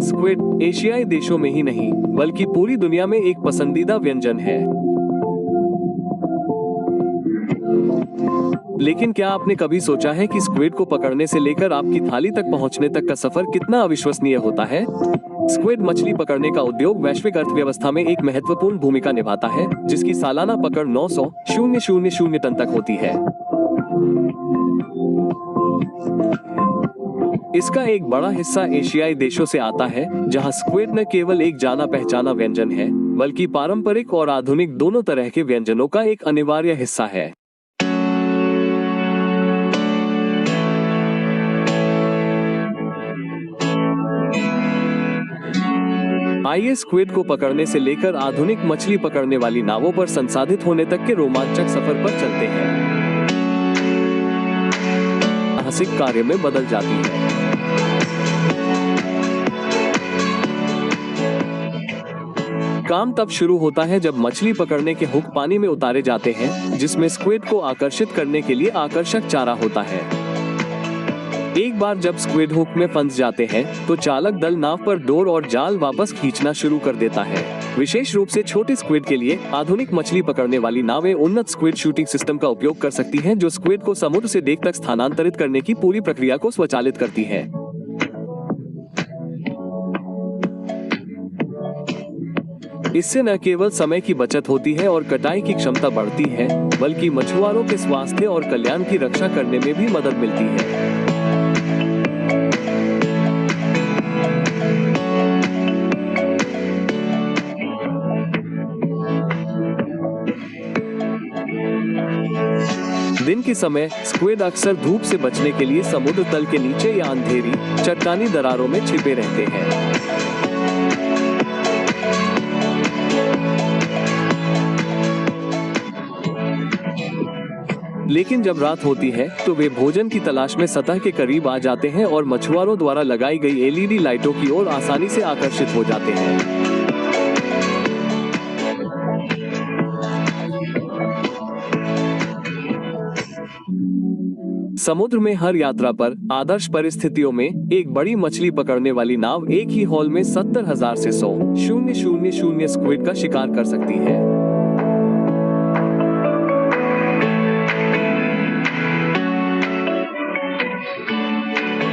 Squid एशियाई देशों में ही नहीं बल्कि पूरी दुनिया में एक पसंदीदा व्यंजन है। लेकिन क्या आपने कभी सोचा है कि स्क्विड को पकड़ने से लेकर आपकी थाली तक पहुंचने तक का सफर कितना अविश्वसनीय होता है? स्क्विड मछली पकड़ने का उद्योग वैश्विक अर्थव्यवस्था में एक महत्वपूर्ण भूमिका निभाता है, जिसकी सालाना पकड़ 900,000 टन तक होती है। इसका एक बड़ा हिस्सा एशियाई देशों से आता है, जहां स्क्विड न केवल एक जाना पहचाना व्यंजन है, बल्कि पारंपरिक और आधुनिक दोनों तरह के व्यंजनों का एक अनिवार्य हिस्सा है। आइए स्क्विड को पकड़ने से लेकर आधुनिक मछली पकड़ने वाली नावों पर संसाधित होने तक के रोमांचक सफर पर चलते हैं। साहसिक कार्य में बदल जाती है। काम तब शुरू होता है जब मछली पकड़ने के हुक पानी में उतारे जाते हैं, जिसमें स्क्विड को आकर्षित करने के लिए आकर्षक चारा होता है। एक बार जब स्क्विड हुक में फंस जाते हैं, तो चालक दल नाव पर डोर और जाल वापस खींचना शुरू कर देता है। विशेष रूप से छोटे स्क्विड के लिए आधुनिक मछली पकड़ने वाली नावें उन्नत स्क्विड शूटिंग सिस्टम का उपयोग कर सकती हैं, जो स्क्विड को समुद्र से डेक तक स्थानांतरित करने की पूरी प्रक्रिया को स्वचालित करती है। इससे न केवल समय की बचत होती है और कटाई की क्षमता बढ़ती है, बल्कि मछुआरों के स्वास्थ्य और कल्याण की रक्षा करने में भी मदद मिलती है। दिन के समय स्क्विड अक्सर धूप से बचने के लिए समुद्र तल के नीचे या अंधेरी चट्टानी दरारों में छिपे रहते हैं। लेकिन जब रात होती है तो वे भोजन की तलाश में सतह के करीब आ जाते हैं और मछुआरों द्वारा लगाई गई एलईडी लाइटों की ओर आसानी से आकर्षित हो जाते हैं। समुद्र में हर यात्रा पर आदर्श परिस्थितियों में एक बड़ी मछली पकड़ने वाली नाव एक ही हॉल में 70,000 से 100,000 स्क्विड का शिकार कर सकती है।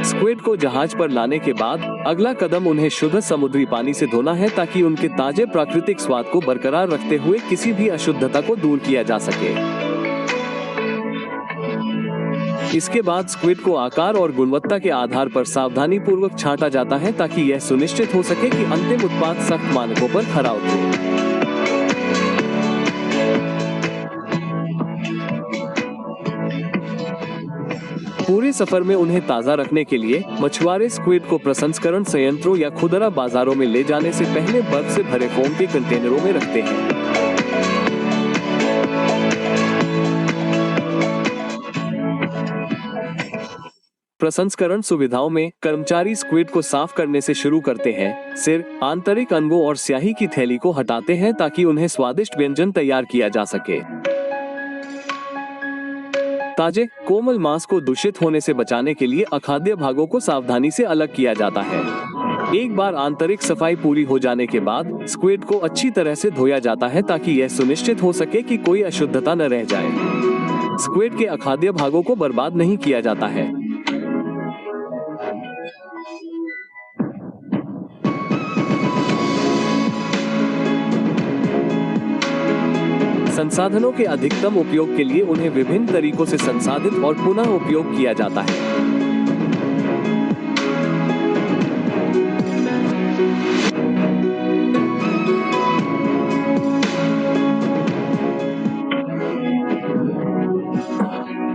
स्क्विड को जहाज पर लाने के बाद अगला कदम उन्हें शुद्ध समुद्री पानी से धोना है, ताकि उनके ताजे प्राकृतिक स्वाद को बरकरार रखते हुए किसी भी अशुद्धता को दूर किया जा सके। इसके बाद स्क्विड को आकार और गुणवत्ता के आधार पर सावधानी पूर्वक छांटा जाता है, ताकि यह सुनिश्चित हो सके कि अंतिम उत्पाद सख्त मानकों पर खरा उतरे। पूरे सफर में उन्हें ताजा रखने के लिए मछुआरे स्क्विड को प्रसंस्करण संयंत्रों या खुदरा बाजारों में ले जाने से पहले बर्फ से भरे फोम के कंटेनरों में रखते हैं। प्रसंस्करण सुविधाओं में कर्मचारी स्क्विड को साफ करने से शुरू करते हैं, सिर, आंतरिक अंगों और स्याही की थैली को हटाते हैं, ताकि उन्हें स्वादिष्ट व्यंजन तैयार किया जा सके। ताजे कोमल मांस को दूषित होने से बचाने के लिए अखाद्य भागों को सावधानी से अलग किया जाता है। एक बार आंतरिक सफाई पूरी हो जाने के बाद स्क्विड को अच्छी तरह से धोया जाता है, ताकि यह सुनिश्चित हो सके कि कोई अशुद्धता न रह जाए। स्क्विड के अखाद्य भागों को बर्बाद नहीं किया जाता है। संसाधनों के अधिकतम उपयोग के लिए उन्हें विभिन्न तरीकों से संसाधित और पुनः उपयोग किया जाता है।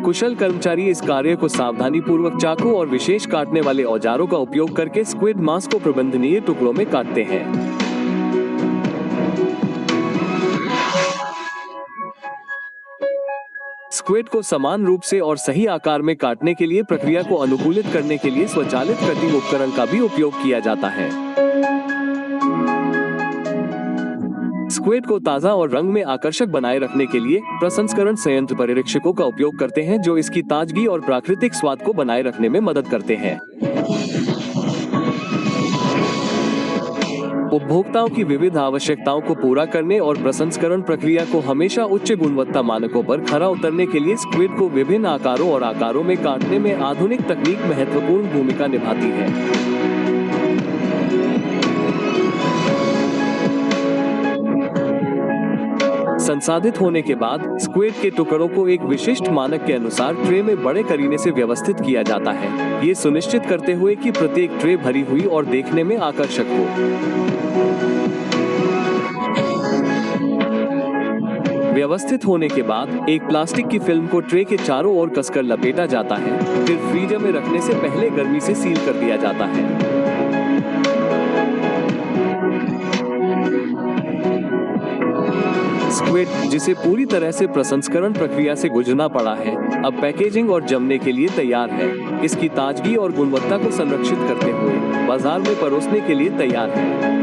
कुशल कर्मचारी इस कार्य को सावधानी पूर्वक चाकू और विशेष काटने वाले औजारों का उपयोग करके स्क्विड मांस को प्रबंधनीय टुकड़ों में काटते हैं। स्क्विड को समान रूप से और सही आकार में काटने के लिए प्रक्रिया को अनुकूलित करने के लिए स्वचालित कटिंग उपकरण का भी उपयोग किया जाता है। स्क्विड को ताजा और रंग में आकर्षक बनाए रखने के लिए प्रसंस्करण संयंत्र पर्यवेक्षकों का उपयोग करते हैं, जो इसकी ताजगी और प्राकृतिक स्वाद को बनाए रखने में मदद करते हैं। उपभोक्ताओं की विविध आवश्यकताओं को पूरा करने और प्रसंस्करण प्रक्रिया को हमेशा उच्च गुणवत्ता मानकों पर खरा उतरने के लिए स्क्विड को विभिन्न आकारों और आकारों में काटने में आधुनिक तकनीक महत्वपूर्ण भूमिका निभाती है। संसाधित होने के बाद स्क्विड के टुकड़ों को एक विशिष्ट मानक के अनुसार ट्रे में बड़े करीने से व्यवस्थित किया जाता है, ये सुनिश्चित करते हुए कि प्रत्येक ट्रे भरी हुई और देखने में आकर्षक हो। व्यवस्थित होने के बाद एक प्लास्टिक की फिल्म को ट्रे के चारों ओर कसकर लपेटा जाता है, फिर फ्रीजर में रखने से पहले गर्मी से सील कर दिया जाता है। स्क्विड, जिसे पूरी तरह से प्रसंस्करण प्रक्रिया से गुजरना पड़ा है, अब पैकेजिंग और जमने के लिए तैयार है। इसकी ताजगी और गुणवत्ता को संरक्षित करते हुए बाजार में परोसने के लिए तैयार है।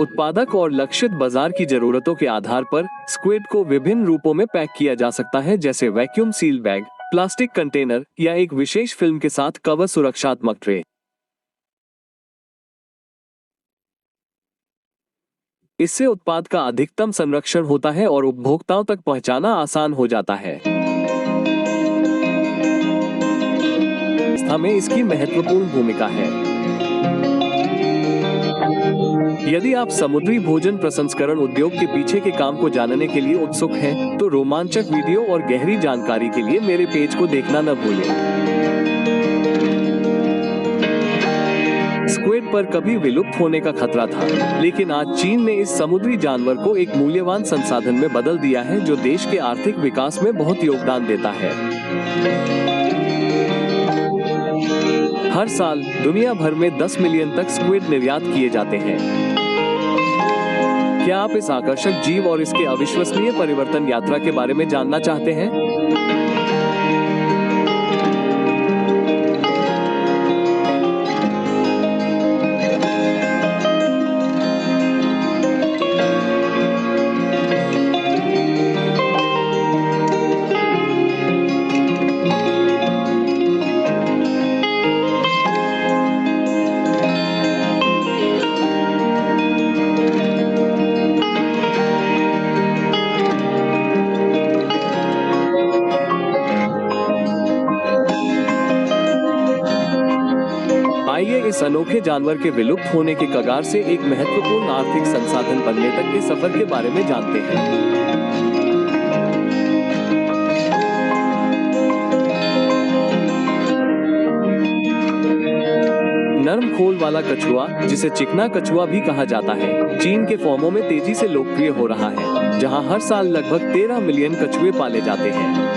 उत्पादक और लक्षित बाजार की जरूरतों के आधार पर स्क्विड को विभिन्न रूपों में पैक किया जा सकता है, जैसे vacuum seal bag, plastic container या एक विशेष फिल्म के साथ कवर सुरक्षात्मक ट्रे। इससे उत्पाद का अधिकतम संरक्षण होता है और उपभोक्ताओं तक पहुंचाना आसान हो जाता है। में इसकी महत्वपूर्ण भूमिका है। यदि आप समुद्री भोजन प्रसंस्करण उद्योग के पीछे के काम को जानने के लिए उत्सुक हैं, तो रोमांचक वीडियो और गहरी जानकारी के लिए मेरे पेज को देखना न भूलें। स्क्विड पर कभी विलुप्त होने का खतरा था, लेकिन आज चीन ने इस समुद्री जानवर को एक मूल्यवान संसाधन में बदल दिया है, जो देश के आर्थिक विकास में बहुत योगदान देता है। हर साल दुनिया भर में 10 मिलियन तक स्क्विड निर्यात किए जाते हैं। क्या आप इस आकर्षक जीव और इसके अविश्वसनीय परिवर्तन यात्रा के बारे में जानना चाहते हैं? आइए इस अनोखे जानवर के विलुप्त होने के कगार से एक महत्वपूर्ण आर्थिक संसाधन बनने तक के सफर के बारे में जानते हैं। नरम खोल वाला कछुआ, जिसे चिकना कछुआ भी कहा जाता है, चीन के फॉर्मों में तेजी से लोकप्रिय हो रहा है, जहां हर साल लगभग 13 मिलियन कछुए पाले जाते हैं।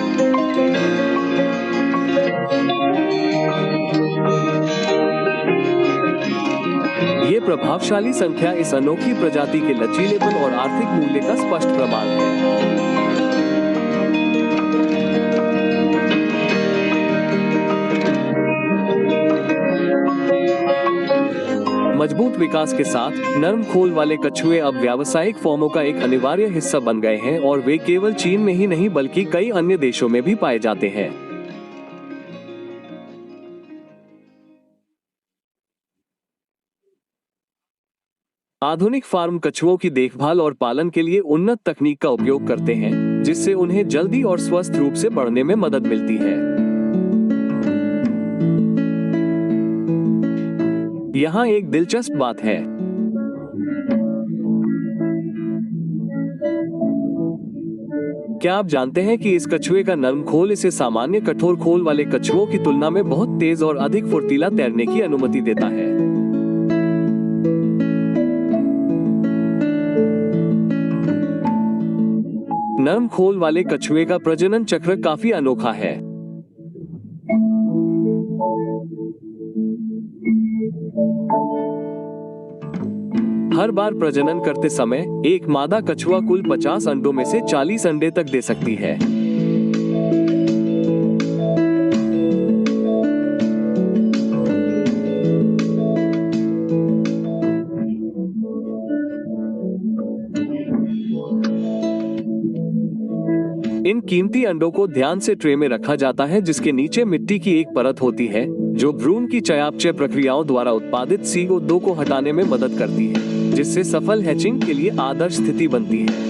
ये प्रभावशाली संख्या इस अनोखी प्रजाति के लचीलेपन और आर्थिक मूल्य का स्पष्ट प्रमाण है। मजबूत विकास के साथ नरम खोल वाले कछुए अब व्यावसायिक फॉर्मों का एक अनिवार्य हिस्सा बन गए हैं और वे केवल चीन में ही नहीं बल्कि कई अन्य देशों में भी पाए जाते हैं। आधुनिक फार्म कछुओं की देखभाल और पालन के लिए उन्नत तकनीक का उपयोग करते हैं, जिससे उन्हें जल्दी और स्वस्थ रूप से बढ़ने में मदद मिलती है। यहाँ एक दिलचस्प बात है। क्या आप जानते हैं कि इस कछुए का नरम खोल इसे सामान्य कठोर खोल वाले कछुओं की तुलना में बहुत तेज और अधिक फुर्तीला तैरने की अनुमति देता है। नरम खोल वाले कछुए का प्रजनन चक्र काफी अनोखा है। हर बार प्रजनन करते समय एक मादा कछुआ कुल 50 अंडों में से 40 अंडे तक दे सकती है। इन कीमती अंडों को ध्यान से ट्रे में रखा जाता है, जिसके नीचे मिट्टी की एक परत होती है जो भ्रूण की चयापचय प्रक्रियाओं द्वारा उत्पादित CO2 को हटाने में मदद करती है, जिससे सफल हैचिंग के लिए आदर्श स्थिति बनती है।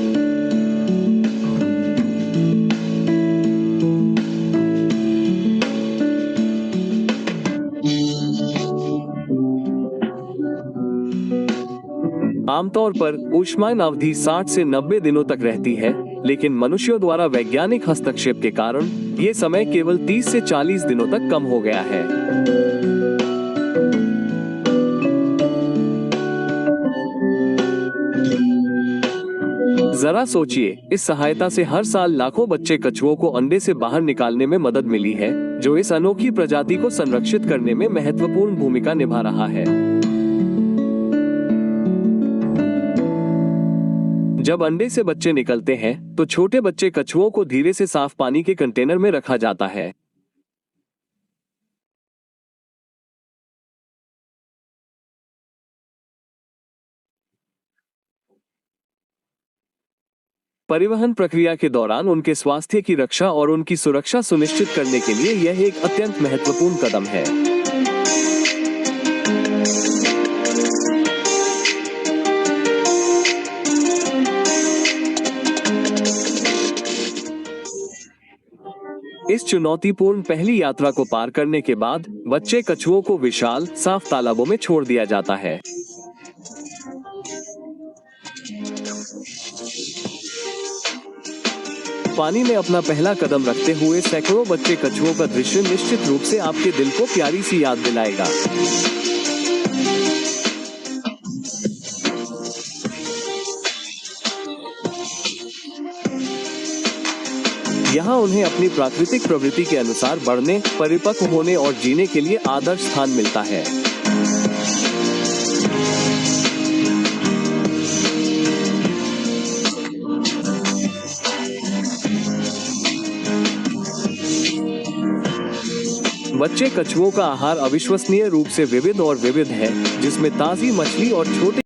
आमतौर पर ऊष्मायन अवधि 60 से 90 दिनों तक रहती है, लेकिन मनुष्यों द्वारा वैज्ञानिक हस्तक्षेप के कारण ये समय केवल 30 से 40 दिनों तक कम हो गया है। जरा सोचिए, इस सहायता से हर साल लाखों बच्चे कछुओं को अंडे से बाहर निकालने में मदद मिली है, जो इस अनोखी प्रजाति को संरक्षित करने में महत्वपूर्ण भूमिका निभा रहा है। जब अंडे से बच्चे निकलते हैं तो छोटे बच्चे कछुओं को धीरे से साफ पानी के कंटेनर में रखा जाता है। परिवहन प्रक्रिया के दौरान उनके स्वास्थ्य की रक्षा और उनकी सुरक्षा सुनिश्चित करने के लिए यह एक अत्यंत महत्वपूर्ण कदम है। इस चुनौतीपूर्ण पहली यात्रा को पार करने के बाद बच्चे कछुओं को विशाल, साफ तालाबों में छोड़ दिया जाता है। पानी में अपना पहला कदम रखते हुए सैकड़ों बच्चे कछुओं का दृश्य निश्चित रूप से आपके दिल को प्यारी सी याद दिलाएगा। यहाँ उन्हें अपनी प्राकृतिक प्रवृत्ति के अनुसार बढ़ने, परिपक्व होने और जीने के लिए आदर्श स्थान मिलता है। बच्चे कछुओं का आहार अविश्वसनीय रूप से विविध है, जिसमें ताजी मछली और छोटे